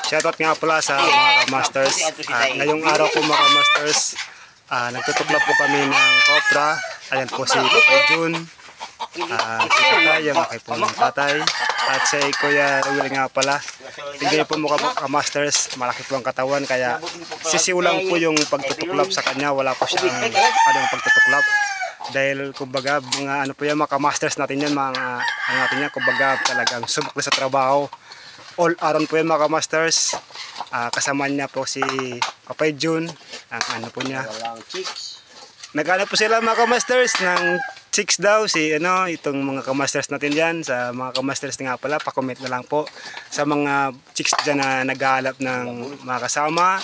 Shoutout nga pala sa mga masters. Ngayong araw po mga masters, nagtutuklap po kami ng copra. Ayan po si Papay Jun, si Tatay, yung kay pong tatay, at si Kuya Ruel nga pala. Tignan po mga masters, malaki po ang katawan, kaya sisiw lang po yung pagtutuklap sa kanya. Wala po siyang anong pagtutuklap. Dahil kumbaga mga ano po yan, mga masters natin yan, mga ano natin yan, kumbaga talagang subok na sa trabaho. All around po yan mga masters. Kasama niya po si Papay Jun, ang ano po niya. Naghanap po sila mga kamasters ng chicks daw, si ano, itong mga kamasters natin dyan. Sa mga kamasters nga pala, pa-comment na lang po sa mga chicks dyan na naghahanap ng mga kasama.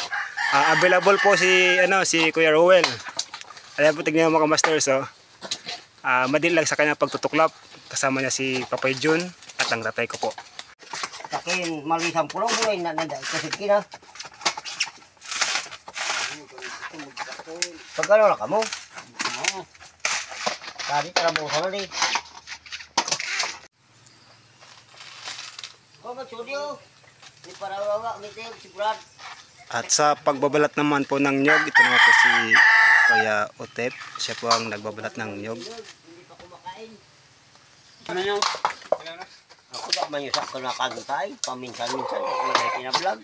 Available po si ano, si Kuya Ruel. Ayan po, tignan mga kamasters, oh. Madali lang sa kanya pagtutuklap. Kasama niya si Papay Jun at ang tatay ko po. Takin malisang pulo mo ay nananda kasi kina. Pagkano na kamo? Tadi tara mo sa rin. Oh, studio. Ni para wawa miteng si Brad. At sa pagbabalat naman po ng nyog, ito naman po si Kuya Otep. Siya po ang nagbabalat ng nyog. Hindi pa kumakain. Ano nyo? Ako ba man yung sa kunakantay, paminsan-minsan lagay pinablog.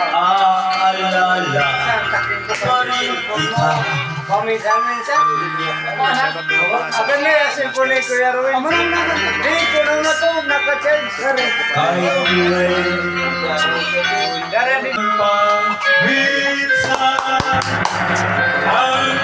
Alala sorry kita Paminsan-minsan. Sabi niya, cellphone ni Kuya Ruel. Hindi, kulang na to, naka-charge. ay ulay Dari, pang-bisa ang